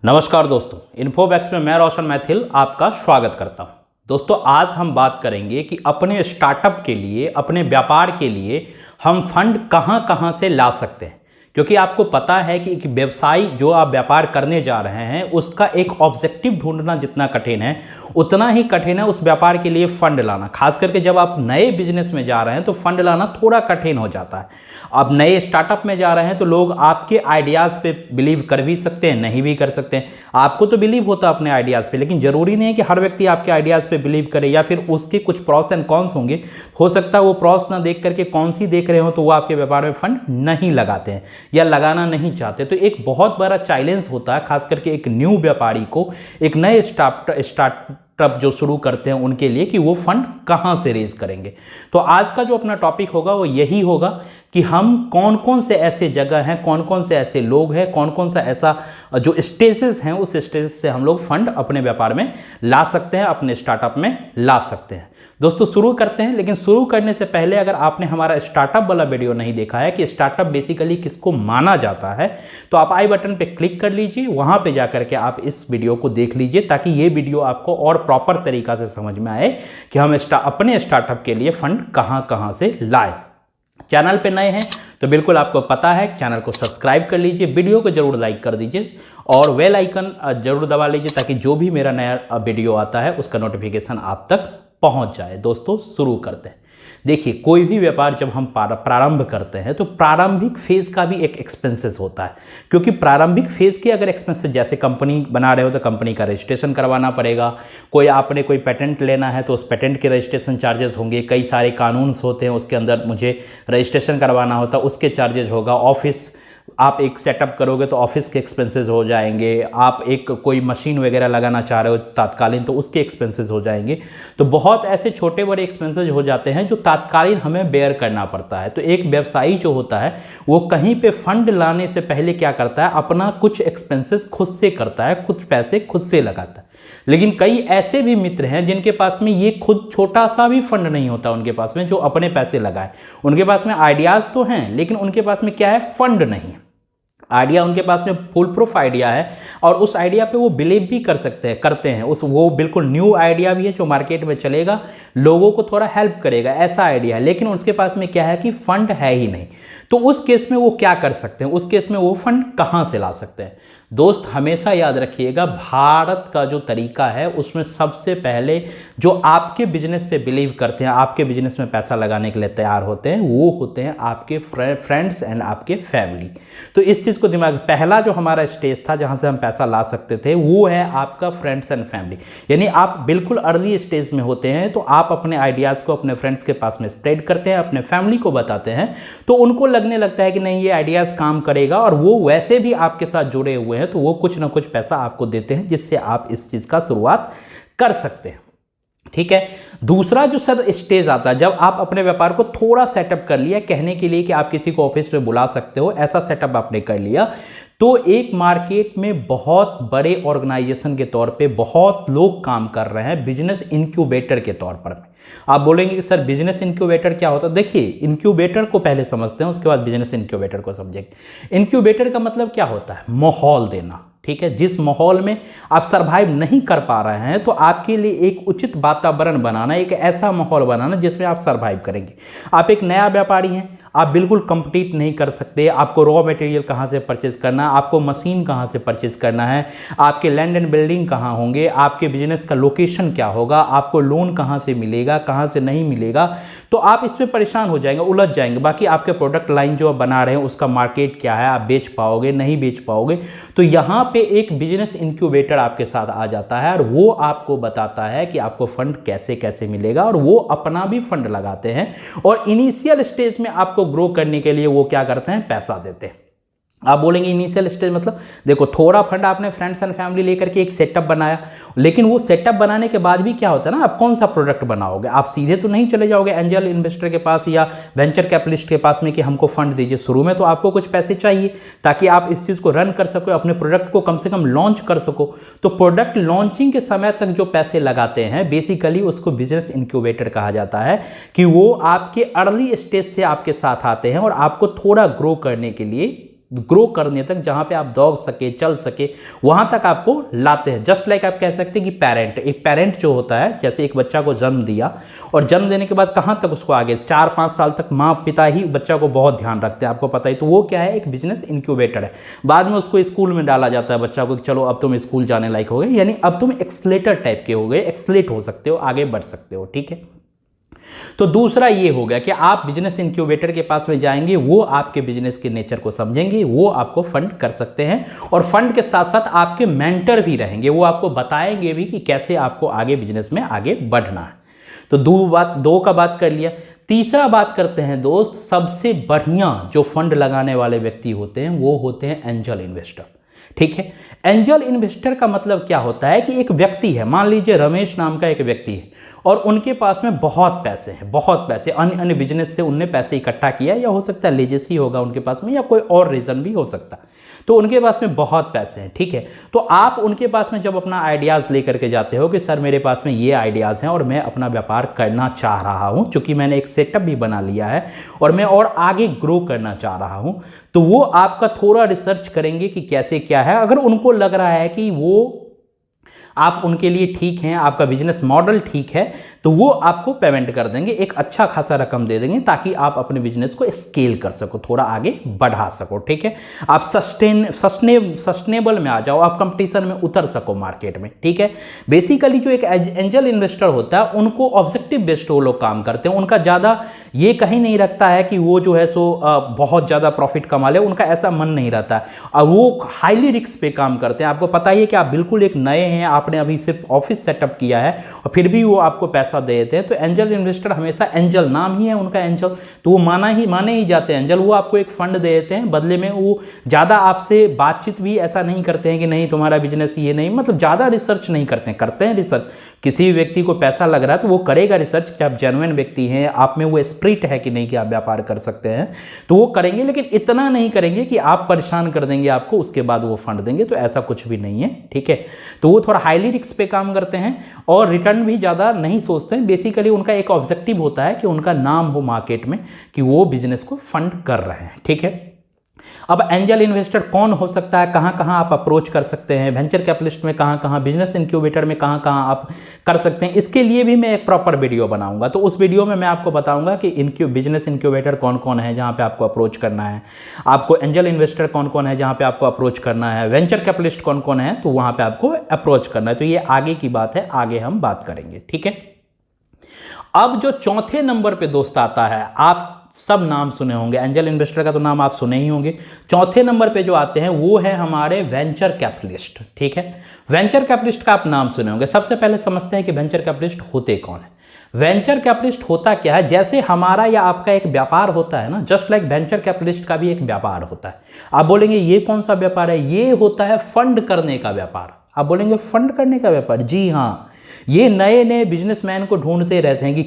नमस्कार दोस्तों, इन्फोबैक्स में मैं रोशन मैथिल आपका स्वागत करता हूं। दोस्तों, आज हम बात करेंगे कि अपने स्टार्टअप के लिए, अपने व्यापार के लिए हम फंड कहां से ला सकते हैं। क्योंकि आपको पता है कि एक व्यवसाय जो आप व्यापार करने जा रहे हैं उसका एक ऑब्जेक्टिव ढूंढना जितना कठिन है उतना ही कठिन है उस व्यापार के लिए फंड लाना। खास करके जब आप नए बिजनेस में जा रहे हैं तो फंड लाना थोड़ा कठिन हो जाता है। आप नए स्टार्टअप में जा रहे हैं तो लोग आपके आइडियाज़ पे बिलीव कर भी सकते हैं, नहीं भी कर सकते हैं। आपको तो बिलीव होता है अपने आइडियाज़ पे, लेकिन ज़रूरी नहीं है कि हर व्यक्ति आपके आइडियाज़ पे बिलीव करे, या फिर उसके कुछ प्रॉस एंड कॉन्स होंगे। हो सकता है वो प्रॉस ना देख करके कौन सी देख रहे हो तो वो आपके व्यापार में फंड नहीं लगाते हैं या लगाना नहीं चाहते। तो एक बहुत बड़ा चैलेंज होता है खास करके एक न्यू व्यापारी को, एक नए स्टार्टअप जो शुरू करते हैं उनके लिए, कि वो फंड कहां से रेज करेंगे। तो आज का जो अपना टॉपिक होगा वो यही होगा कि हम कौन कौन से ऐसे जगह हैं, कौन कौन से ऐसे लोग हैं, कौन कौन सा ऐसा जो स्टेजेस हैं उस स्टेजेस से हम लोग फंड अपने व्यापार में ला सकते हैं, अपने स्टार्टअप में ला सकते हैं। दोस्तों, शुरू करते हैं। लेकिन शुरू करने से पहले अगर आपने हमारा स्टार्टअप वाला वीडियो नहीं देखा है कि स्टार्टअप बेसिकली किसको माना जाता है, तो आप आई बटन पे क्लिक कर लीजिए, वहां पे जाकर के आप इस वीडियो को देख लीजिए ताकि ये वीडियो आपको और प्रॉपर तरीका से समझ में आए कि हम अपने स्टार्टअप के लिए फंड कहां से लाए। चैनल पे नए हैं तो बिल्कुल आपको पता है, चैनल को सब्सक्राइब कर लीजिए, वीडियो को जरूर लाइक कर दीजिए और बेल आइकन जरूर दबा लीजिए ताकि जो भी मेरा नया वीडियो आता है उसका नोटिफिकेशन आप तक पहुंच जाए। दोस्तों, शुरू करते हैं। देखिए, कोई भी व्यापार जब हम प्रारंभ करते हैं तो प्रारंभिक फेज का भी एक एक्सपेंसेस होता है। क्योंकि प्रारंभिक फेज के अगर एक्सपेंसेस, जैसे कंपनी बना रहे हो तो कंपनी का रजिस्ट्रेशन करवाना पड़ेगा, आपने कोई पेटेंट लेना है तो उस पेटेंट के रजिस्ट्रेशन चार्जेस होंगे, कई सारे कानून्स होते हैं उसके अंदर मुझे रजिस्ट्रेशन करवाना होता है, उसके चार्जेस होगा। ऑफिस आप एक सेटअप करोगे तो ऑफिस के एक्सपेंसेस हो जाएंगे, आप एक कोई मशीन वगैरह लगाना चाह रहे हो तात्कालीन तो उसके एक्सपेंसेस हो जाएंगे। तो बहुत ऐसे छोटे बड़े एक्सपेंसेस हो जाते हैं जो तात्कालीन हमें बेयर करना पड़ता है। तो एक व्यवसायी जो होता है वो कहीं पे फंड लाने से पहले क्या करता है, अपना कुछ एक्सपेंसेस खुद से करता है, कुछ पैसे खुद से लगाता है। लेकिन कई ऐसे भी मित्र हैं जिनके पास में ये खुद छोटा सा भी फंड नहीं होता उनके पास में, जो अपने पैसे लगाए। उनके पास में आइडियाज़ तो हैं लेकिन उनके पास में क्या है, फंड नहीं है। आइडिया उनके पास में फुल प्रूफ आइडिया है और उस आइडिया पे वो बिलीव भी करते हैं वो बिल्कुल न्यू आइडिया भी है जो मार्केट में चलेगा, लोगों को थोड़ा हेल्प करेगा, ऐसा आइडिया है। लेकिन उसके पास में क्या है कि फंड है ही नहीं। तो उस केस में वो क्या कर सकते हैं, उस केस में वो फंड कहाँ से ला सकते हैं। दोस्त, हमेशा याद रखिएगा, भारत का जो तरीका है उसमें सबसे पहले जो आपके बिजनेस पे बिलीव करते हैं, आपके बिजनेस में पैसा लगाने के लिए तैयार होते हैं, वो होते हैं आपके फ्रेंड्स एंड आपके फैमिली। तो इस चीज़ को दिमाग, पहला जो हमारा स्टेज था जहाँ से हम पैसा ला सकते थे वो है आपका फ्रेंड्स एंड फैमिली। यानी आप बिल्कुल अर्ली स्टेज में होते हैं तो आप अपने आइडियाज़ को अपने फ्रेंड्स के पास में स्प्रेड करते हैं, अपने फैमिली को बताते हैं, तो उनको लगने लगता है कि नहीं ये आइडियाज़ काम करेगा और वो वैसे भी आपके साथ जुड़े हुए हैं तो वो कुछ ना कुछ पैसा आपको देते हैं जिससे आप इस चीज का शुरुआत कर सकते हैं। ठीक है। दूसरा जो सर स्टेज आता है, जब आप अपने व्यापार को थोड़ा सेटअप कर लिया, कहने के लिए कि आप किसी को ऑफिस में बुला सकते हो, ऐसा सेटअप आपने कर लिया, तो एक मार्केट में बहुत बड़े ऑर्गेनाइजेशन के तौर पे बहुत लोग काम कर रहे हैं बिजनेस इंक्यूबेटर के तौर पर। आप बोलेंगे कि सर बिजनेस इंक्यूबेटर क्या होता है। देखिए, इंक्यूबेटर को पहले समझते हैं, उसके बाद बिजनेस इंक्यूबेटर को समझेंगे। इंक्यूबेटर का मतलब क्या होता है, माहौल देना। ठीक है, जिस माहौल में आप सरवाइव नहीं कर पा रहे हैं तो आपके लिए एक उचित वातावरण बनाना, एक ऐसा माहौल बनाना जिसमें आप सरवाइव करेंगे। आप एक नया व्यापारी हैं, आप बिल्कुल कंपीट नहीं कर सकते, आपको रॉ मटेरियल कहाँ से परचेज करना है, आपको मशीन कहाँ से परचेज करना है, आपके लैंड एंड बिल्डिंग कहाँ होंगे, आपके बिजनेस का लोकेशन क्या होगा, आपको लोन कहाँ से मिलेगा, कहाँ से नहीं मिलेगा, तो आप इसमें परेशान हो जाएंगे, उलझ जाएंगे। बाकी आपके प्रोडक्ट लाइन जो आप बना रहे हैं उसका मार्केट क्या है, आप बेच पाओगे नहीं बेच पाओगे। तो यहाँ पे एक बिजनेस इंक्यूबेटर आपके साथ आ जाता है और वो आपको बताता है कि आपको फंड कैसे कैसे मिलेगा, और वो अपना भी फंड लगाते हैं और इनिशियल स्टेज में आपको ग्रो करने के लिए वो क्या करते हैं, पैसा देते हैं। आप बोलेंगे इनिशियल स्टेज मतलब, देखो थोड़ा फंड आपने फ्रेंड्स एंड फैमिली लेकर के एक सेटअप बनाया, लेकिन वो सेटअप बनाने के बाद भी क्या होता है ना, आप कौन सा प्रोडक्ट बनाओगे। आप सीधे तो नहीं चले जाओगे एंजल इन्वेस्टर के पास या वेंचर कैपिटलिस्ट के पास में कि हमको फंड दीजिए। शुरू में तो आपको कुछ पैसे चाहिए ताकि आप इस चीज़ को रन कर सको, अपने प्रोडक्ट को कम से कम लॉन्च कर सको। तो प्रोडक्ट लॉन्चिंग के समय तक जो पैसे लगाते हैं बेसिकली उसको बिजनेस इंक्यूबेटर कहा जाता है, कि वो आपके अर्ली स्टेज से आपके साथ आते हैं और आपको थोड़ा ग्रो करने के लिए ग्रो करने तक, जहाँ पे आप दौड़ सके, चल सके, वहाँ तक आपको लाते हैं। जस्ट लाइक आप कह सकते हैं कि पेरेंट, एक पेरेंट जो होता है, जैसे एक बच्चा को जन्म दिया और जन्म देने के बाद कहाँ तक उसको आगे 4-5 साल तक माँ पिता ही बच्चा को बहुत ध्यान रखते हैं, आपको पता ही। तो वो क्या है, एक बिजनेस इंक्यूबेटर है। बाद में उसको स्कूल में डाला जाता है बच्चा को, चलो अब तुम स्कूल जाने लायक हो गए, यानी अब तुम एक्सलेटर टाइप के हो गए, एक्सलेट हो सकते हो, आगे बढ़ सकते हो, ठीक है। तो दूसरा ये हो गया कि आप बिजनेस इंक्यूबेटर के पास में जाएंगे, वो आपके बिजनेस के नेचर को समझेंगे, वो आपको फंड कर सकते हैं, और फंड के साथ साथ आपके मेंटर भी रहेंगे, वो आपको बताएंगे भी कि कैसे आपको आगे बिजनेस में आगे बढ़ना है। तो दो का बात कर लिया। तीसरा बात करते हैं दोस्त, सबसे बढ़िया जो फंड लगाने वाले व्यक्ति होते हैं वो होते हैं एंजल इन्वेस्टर, ठीक है। एंजल इन्वेस्टर का मतलब क्या होता है कि एक व्यक्ति है, मान लीजिए रमेश नाम का एक व्यक्ति है, और उनके पास में बहुत पैसे हैं, बहुत पैसे, अन्य अन्य बिजनेस से उनने पैसे इकट्ठा किया, या हो सकता है लेजेसी होगा उनके पास में, या कोई और रीज़न भी हो सकता है। तो उनके पास में बहुत पैसे हैं, ठीक है। तो आप उनके पास में जब अपना आइडियाज़ लेकर के जाते हो कि सर मेरे पास में ये आइडियाज़ हैं और मैं अपना व्यापार करना चाह रहा हूँ, चूँकि मैंने एक सेटअप भी बना लिया है और मैं और आगे ग्रो करना चाह रहा हूँ, तो वो आपका थोड़ा रिसर्च करेंगे कि कैसे क्या है। अगर उनको लग रहा है कि वो आप उनके लिए ठीक हैं, आपका बिजनेस मॉडल ठीक है, तो वो आपको पेमेंट कर देंगे, एक अच्छा खासा रकम दे देंगे, ताकि आप अपने बिजनेस को स्केल कर सको, थोड़ा आगे बढ़ा सको, ठीक है। आप सस्टेनेबल में आ जाओ, आप कंपटीशन में उतर सको मार्केट में, ठीक है। बेसिकली जो एक एंजल इन्वेस्टर होता है, उनको ऑब्जेक्टिव बेस्ड वो लोग काम करते हैं, उनका ज़्यादा ये कहीं नहीं रखता है कि वो जो है सो बहुत ज़्यादा प्रॉफिट कमा ले, उनका ऐसा मन नहीं रहता है, और वो हाईली रिस्क पे काम करते हैं। आपको पता ही है कि आप बिल्कुल एक नए हैं, आपने अभी सिर्फ ऑफिस सेटअप किया है और फिर भी वो आपको पैसा दे देते हैं। तो एंजल इन्वेस्टर हमेशा, एंजल नाम ही है उनका एंजल, तो वो माने ही जाते हैं एंजल। वो आपको एक फंड दे देते हैं, बदले में वो ज़्यादा आपसे बातचीत भी ऐसा नहीं करते हैं कि नहीं तुम्हारा बिजनेस ये नहीं, मतलब ज़्यादा रिसर्च नहीं करते हैं। करते हैं रिसर्च, किसी भी व्यक्ति को पैसा लग रहा है तो वो करेगा रिसर्च कि आप जेन्युइन व्यक्ति हैं, आप में वो स्पिरिट है कि नहीं कि आप व्यापार कर सकते हैं, तो वो करेंगे। लेकिन इतना नहीं करेंगे कि आप परेशान कर देंगे आपको, उसके बाद वो फंड देंगे, तो ऐसा कुछ भी नहीं है, ठीक है। तो वो थोड़ा हाईली रिस्क पे काम करते हैं और रिटर्न भी ज़्यादा नहीं सोचते हैं। बेसिकली उनका एक ऑब्जेक्टिव होता है कि उनका नाम हो मार्केट में कि वो बिजनेस को फंड कर रहे हैं, ठीक है। अब एंजल इन्वेस्टर कौन हो सकता है, कहाँ कहाँ आप अप्रोच कर सकते हैं, वेंचर कैपिटलिस्ट में कहाँ कहाँ, बिजनेस इंक्यूबेटर में कहाँ कहाँ आप कर सकते हैं, इसके लिए भी मैं एक प्रॉपर वीडियो बनाऊंगा। तो उस वीडियो में मैं आपको बताऊंगा कि बिजनेस इंक्यूबेटर कौन कौन है जहाँ पे आपको अप्रोच करना है, आपको एंजल इन्वेस्टर कौन कौन है जहाँ पे आपको अप्रोच करना है, वेंचर कैपिटलिस्ट कौन कौन है तो वहाँ पर आपको अप्रोच करना है। तो ये आगे की बात है, आगे हम बात करेंगे, ठीक है। अब जो चौथे नंबर पे दोस्त आता है, आप सब नाम सुने होंगे, एंजल इन्वेस्टर का तो नाम आप सुने ही होंगे। चौथे नंबर पे जो आते हैं वो है हमारे वेंचर कैपिटलिस्ट, ठीक है। वेंचर कैपिटलिस्ट का आप नाम सुने होंगे। सबसे पहले समझते हैं कि वेंचर कैपिटलिस्ट होते कौन है। वेंचर कैपिटलिस्ट होता क्या है, जैसे हमारा या आपका एक व्यापार होता है ना, जस्ट लाइक वेंचर कैपिटलिस्ट का भी एक व्यापार होता है। आप बोलेंगे ये कौन सा व्यापार है, ये होता है फंड करने का व्यापार। आप बोलेंगे फंड करने का व्यापार, जी हाँ, ये नए नए बिजनेसमैन को ढूंढते रहते हैं कि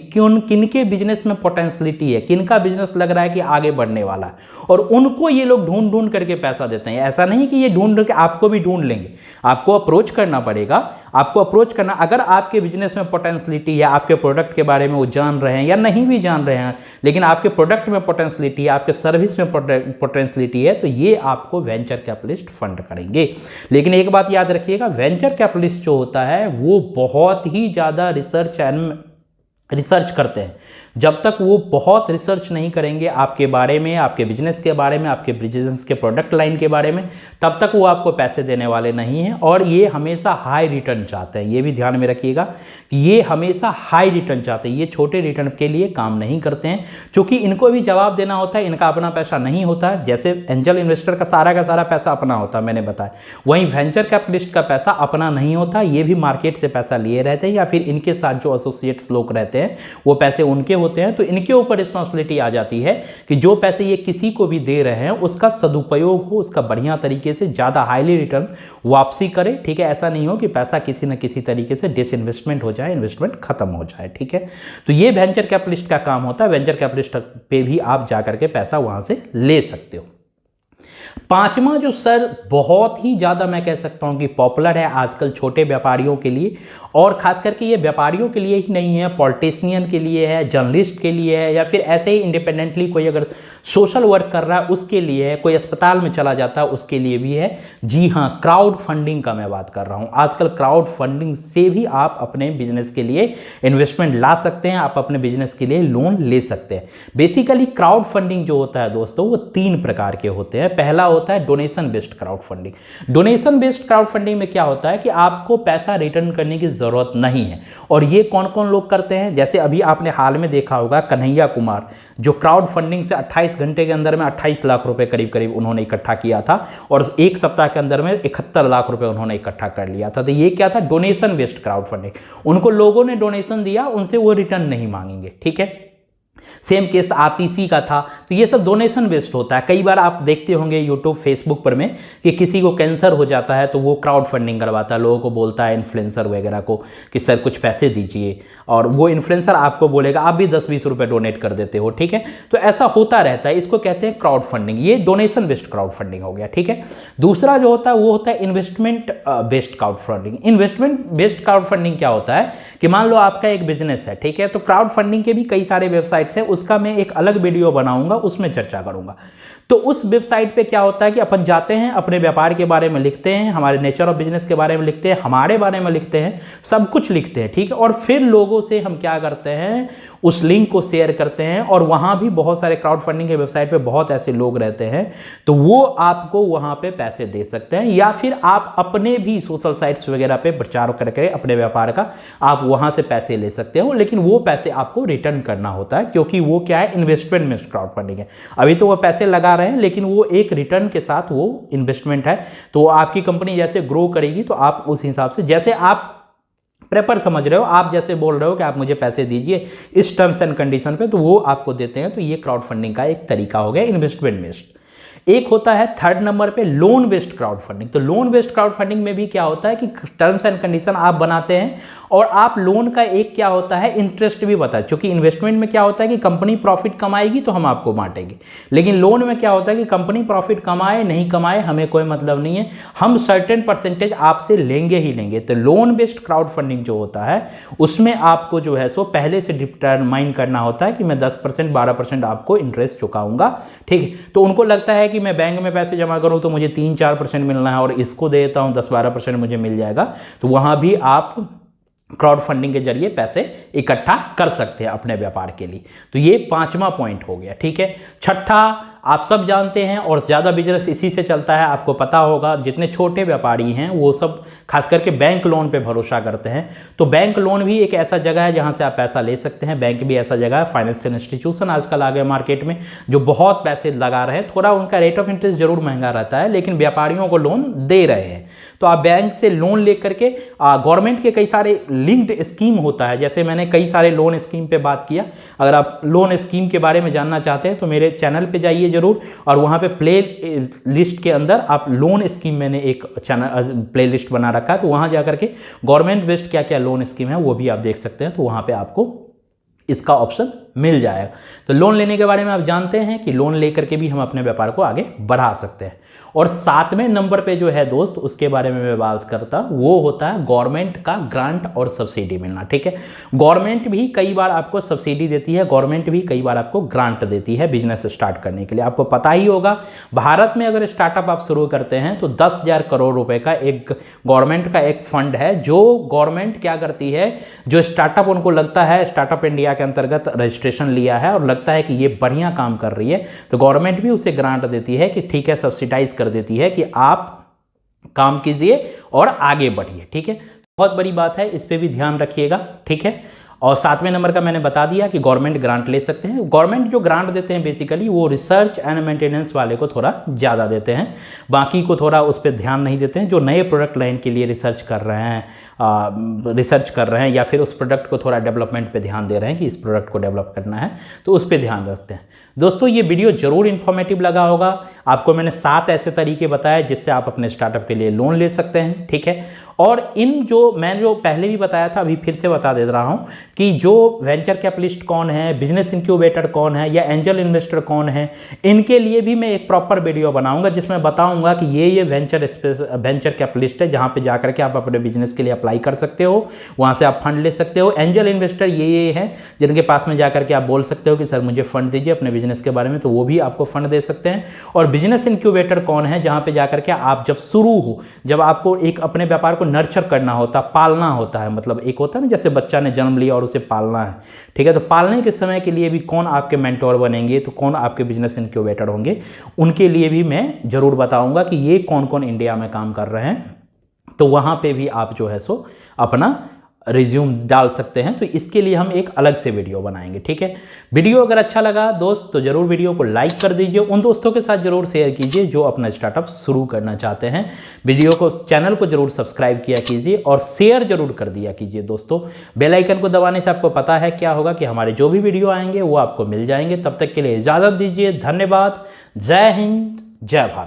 किनके बिजनेस में पोटेंशियलिटी है, किनका बिजनेस लग रहा है कि आगे बढ़ने वाला है, और उनको ये लोग ढूंढ ढूंढ करके पैसा देते हैं। ऐसा नहीं कि ये ढूंढ के आपको भी ढूंढ लेंगे, आपको अप्रोच करना पड़ेगा, आपको अप्रोच करना। अगर आपके बिजनेस में पोटेंशियलिटी है, आपके प्रोडक्ट के बारे में वो जान रहे हैं या नहीं भी जान रहे हैं, लेकिन आपके प्रोडक्ट में पोटेंशियलिटी है, आपके सर्विस में पोटेंशियलिटी है, तो ये आपको वेंचर कैपिटलिस्ट फंड करेंगे। लेकिन एक बात याद रखिएगा, वेंचर कैपिटलिस्ट जो होता है वो बहुत ही ज़्यादा रिसर्च करते हैं। जब तक वो बहुत रिसर्च नहीं करेंगे आपके बारे में, आपके बिजनेस के बारे में, आपके बिजनेस के प्रोडक्ट लाइन के बारे में, तब तक वो आपको पैसे देने वाले नहीं हैं। और ये हमेशा हाई रिटर्न चाहते हैं, ये भी ध्यान में रखिएगा कि ये हमेशा हाई रिटर्न चाहते हैं, ये छोटे रिटर्न के लिए काम नहीं करते हैं, क्योंकि इनको भी जवाब देना होता है, इनका अपना पैसा नहीं होता है। जैसे एंजल इन्वेस्टर का सारा पैसा अपना होता है, मैंने बताया, वहीं वेंचर कैपिटलिस्ट का पैसा अपना नहीं होता, ये भी मार्केट से पैसा लिए रहते हैं, या फिर इनके साथ जो एसोसिएट्स लोग रहते हैं वो पैसे उनके होते हैं। तो इनके ऊपर रिस्पॉन्सिबिलिटी आ जाती है कि जो पैसे ये किसी को भी दे रहे हैं उसका सदुपयोग हो, उसका बढ़िया तरीके से ज़्यादा हाईली रिटर्न वापसी करे, ठीक है। ऐसा नहीं हो कि पैसा किसी न किसी तरीके से डिसइन्वेस्टमेंट हो जाए, इन्वेस्टमेंट खत्म हो जाए, ठीक है। तो ये वेंचर कैपिटलिस्ट का काम होता है। वेंचर कैपिटलिस्ट पे भी आप जाकर के पैसा वहां से ले सकते हो। पांचवा जो सर बहुत ही ज़्यादा मैं कह सकता हूँ कि पॉपुलर है आजकल छोटे व्यापारियों के लिए, और ख़ास करके ये व्यापारियों के लिए ही नहीं है, पॉलिटिशियन के लिए है, जर्नलिस्ट के लिए है, या फिर ऐसे ही इंडिपेंडेंटली कोई अगर सोशल वर्क कर रहा है उसके लिए है, कोई अस्पताल में चला जाता है उसके लिए भी है। जी हाँ, क्राउड फंडिंग का मैं बात कर रहा हूँ। आजकल क्राउड फंडिंग से भी आप अपने बिजनेस के लिए इन्वेस्टमेंट ला सकते हैं, आप अपने बिजनेस के लिए लोन ले सकते हैं। बेसिकली क्राउड फंडिंग जो होता है दोस्तों वो 3 प्रकार के होते हैं। पहला होता है donation based crowd funding. Donation based crowd funding में क्या होता है कि आपको पैसा रिटर्न करने की जरूरत नहीं है। और ये कौन कौन लोग करते हैं, जैसे अभी आपने हाल में देखा होगा कन्हैया कुमार, जो क्राउड फंडिंग से 28 घंटे के अंदर में 28 लाख रुपए करीब करीब उन्होंने इकट्ठा किया था और 1 सप्ताह के अंदर में 71 लाख रुपए उन्होंने इकट्ठा कर लिया था। तो ये क्या था, डोनेशन बेस्ड क्राउड फंडिंग। उनको लोगों ने डोनेशन दिया, उनसे वो रिटर्न नहीं मांगेंगे, ठीक है। सेम केस आतिशी का था। तो ये सब डोनेशन बेस्ड होता है। कई बार आप देखते होंगे यूट्यूब फेसबुक पर में कि किसी को कैंसर हो जाता है तो वो क्राउड फंडिंग करवाता है, लोगों को बोलता है इन्फ्लुएंसर वगैरह को कि सर कुछ पैसे दीजिए, और वो इन्फ्लुएंसर आपको बोलेगा आप भी 10-20 रुपए डोनेट कर देते हो, ठीक है। तो ऐसा होता रहता है, इसको कहते हैं क्राउड फंडिंग। ये डोनेशन बेस्ड क्राउड फंडिंग हो गया, ठीक है। दूसरा जो होता है वो होता है investment based crowd funding. Investment based crowd funding क्या होता है कि मान लो आपका एक बिजनेस है, ठीक है, तो क्राउड फंडिंग के भी कई सारे वेबसाइट्स हैं, उसका मैं एक अलग वीडियो बनाऊंगा, उसमें चर्चा करूंगा। तो उस वेबसाइट पे क्या होता है कि अपन जाते हैं, अपने व्यापार के बारे में लिखते हैं, हमारे नेचर ऑफ बिजनेस के बारे में लिखते हैं, हमारे बारे में लिखते हैं, सब कुछ लिखते हैं, ठीक है। और फिर लोगों से हम क्या करते हैं, उस लिंक को शेयर करते हैं। और वहां भी बहुत सारे क्राउड फंडिंग के वेबसाइट पे बहुत ऐसे लोग रहते हैं, तो वो आपको वहां पे पैसे दे सकते हैं, या फिर आप अपने भी सोशल साइट्स वगैरह पे प्रचार करके अपने व्यापार का आप वहां से पैसे ले सकते हो। लेकिन वो पैसे आपको रिटर्न करना होता है, क्योंकि वो क्या है, इन्वेस्टमेंट में क्राउड फंडिंग है। अभी तो वो पैसे लगा रहे हैं, लेकिन वो एक रिटर्न के साथ वो इन्वेस्टमेंट है। तो आपकी कंपनी जैसे ग्रो करेगी तो आप उस हिसाब से, जैसे आप प्रेफर समझ रहे हो, आप जैसे बोल रहे हो कि आप मुझे पैसे दीजिए इस टर्म्स एंड कंडीशन पे, तो वो आपको देते हैं। तो ये क्राउड फंडिंग का एक तरीका हो गया इन्वेस्टमेंट बेस्ड। एक होता है थर्ड नंबर पे लोन बेस्ड क्राउड फंडिंग। तो लोन बेस्ड क्राउड फंडिंग में भी क्या होता है कि टर्म्स एंड कंडीशन आप बनाते हैं और आप लोन का एक क्या होता है इंटरेस्ट भी बताए। क्योंकि इन्वेस्टमेंट में क्या होता है कि कंपनी प्रॉफिट कमाएगी तो हम आपको बांटेंगे, लेकिन लोन में क्या होता है कि कंपनी प्रॉफिट कमाए नहीं कमाए हमें कोई मतलब नहीं है, हम सर्टेन परसेंटेज आपसे लेंगे ही लेंगे। तो लोन बेस्ड क्राउड फंडिंग जो होता है उसमें आपको जो है सो पहले से डिटरमाइन करना होता है कि मैं 10% 12% आपको इंटरेस्ट चुकाऊंगा, ठीक है। तो उनको लगता है कि मैं बैंक में पैसे जमा करूं तो मुझे 3-4% मिलना है और इसको दे देता हूं 10-12% मुझे मिल जाएगा। तो वहां भी आप क्राउड फंडिंग के जरिए पैसे इकट्ठा कर सकते हैं अपने व्यापार के लिए। तो ये 5वां पॉइंट हो गया, ठीक है। छठा आप सब जानते हैं और ज़्यादा बिजनेस इसी से चलता है, आपको पता होगा, जितने छोटे व्यापारी हैं वो सब खास करके बैंक लोन पे भरोसा करते हैं। तो बैंक लोन भी एक ऐसा जगह है जहां से आप पैसा ले सकते हैं। बैंक भी ऐसा जगह है, फाइनेंशियल इंस्टीट्यूशन आजकल आ गए मार्केट में जो बहुत पैसे लगा रहे हैं। थोड़ा उनका रेट ऑफ इंटरेस्ट जरूर महंगा रहता है, लेकिन व्यापारियों को लोन दे रहे हैं। तो आप बैंक से लोन लेकर के गवर्नमेंट के कई सारे लिंक्ड स्कीम होता है, जैसे मैंने कई सारे लोन स्कीम पे बात किया। अगर आप लोन स्कीम के बारे में जानना चाहते हैं तो मेरे चैनल पे जाइए जरूर, और वहां पे प्ले लिस्ट के अंदर आप लोन स्कीम, मैंने एक चैनल प्ले लिस्ट बना रखा है, तो वहां जाकर के गवर्नमेंट बेस्ड क्या क्या लोन स्कीम है वो भी आप देख सकते हैं। तो वहां पे आपको इसका ऑप्शन मिल जाएगा। तो लोन लेने के बारे में आप जानते हैं कि लोन लेकर के भी हम अपने व्यापार को आगे बढ़ा सकते हैं। और 7वें नंबर पे जो है दोस्त, उसके बारे में मैं बात करता, वो होता है गवर्नमेंट का ग्रांट और सब्सिडी मिलना, ठीक है। गवर्नमेंट भी कई बार आपको सब्सिडी देती है, गवर्नमेंट भी कई बार आपको ग्रांट देती है बिजनेस स्टार्ट करने के लिए। आपको पता ही होगा, भारत में अगर स्टार्टअप आप शुरू करते हैं तो 10,000 करोड़ रुपए का एक गवर्नमेंट का एक फंड है, जो गवर्नमेंट क्या करती है, जो स्टार्टअप उनको लगता है स्टार्टअप इंडिया के अंतर्गत रजिस्ट्रेशन लिया है और लगता है कि ये बढ़िया काम कर रही है, तो गवर्नमेंट भी उसे ग्रांट देती है कि ठीक है, सब्सिडाइज कर देती है कि आप काम कीजिए और आगे बढ़िए, ठीक है। बहुत बड़ी बात है, इस पे भी ध्यान रखिएगा, ठीक है। और 7वें नंबर का मैंने बता दिया कि गवर्नमेंट ग्रांट ले सकते हैं। गवर्नमेंट जो ग्रांट देते हैं बेसिकली वो रिसर्च एंड मेंटेनेंस वाले को थोड़ा ज़्यादा देते हैं, बाकी को थोड़ा उस पर ध्यान नहीं देते हैं। जो नए प्रोडक्ट लाइन के लिए रिसर्च कर रहे हैं या फिर उस प्रोडक्ट को थोड़ा डेवलपमेंट पे ध्यान दे रहे हैं कि इस प्रोडक्ट को डेवलप करना है, तो उस पर ध्यान रखते हैं। दोस्तों ये वीडियो जरूर इन्फॉर्मेटिव लगा होगा। आपको मैंने 7 ऐसे तरीके बताए जिससे आप अपने स्टार्टअप के लिए लोन ले सकते हैं, ठीक है। और मैंने जो पहले भी बताया था, अभी फिर से बता दे रहा हूँ कि जो वेंचर कैपिटलिस्ट कौन है, बिजनेस इंक्यूबेटर कौन है या एंजल इन्वेस्टर कौन है, इनके लिए भी मैं एक प्रॉपर वीडियो बनाऊंगा जिसमें बताऊंगा कि ये वेंचर कैपिटलिस्ट है, जहाँ पे जाकर के आप अपने बिजनेस के लिए अप्लाई कर सकते हो, वहाँ से आप फंड ले सकते हो। एंजल इन्वेस्टर ये है जिनके पास में जाकर के आप बोल सकते हो कि सर मुझे फंड दीजिए अपने बिजनेस के बारे में, तो वो भी आपको फंड दे सकते हैं। और बिजनेस इंक्यूबेटर कौन है, जहाँ पे जाकर के आप जब शुरू हो, जब आपको एक अपने व्यापार को नर्चर करना होता, पालना होता है, मतलब एक होता है ना जैसे बच्चा ने जन्म लिया और उसे पालना है, ठीक है, तो पालने के समय के लिए भी कौन आपके मेंटोर बनेंगे, तो कौन आपके बिजनेस इंक्यूबेटर होंगे, उनके लिए भी मैं ज़रूर बताऊँगा कि ये कौन कौन इंडिया में काम कर रहे हैं। तो वहाँ पे भी आप जो है सो अपना रिज्यूम डाल सकते हैं। तो इसके लिए हम एक अलग से वीडियो बनाएंगे, ठीक है। वीडियो अगर अच्छा लगा दोस्त तो ज़रूर वीडियो को लाइक कर दीजिए, उन दोस्तों के साथ ज़रूर शेयर कीजिए जो अपना स्टार्टअप शुरू करना चाहते हैं। वीडियो को, चैनल को ज़रूर सब्सक्राइब किया कीजिए और शेयर ज़रूर कर दिया कीजिए दोस्तों। बेल आइकन को दबाने से आपको पता है क्या होगा कि हमारे जो भी वीडियो आएंगे वो आपको मिल जाएंगे। तब तक के लिए इजाज़त दीजिए, धन्यवाद, जय हिंद, जय भारत।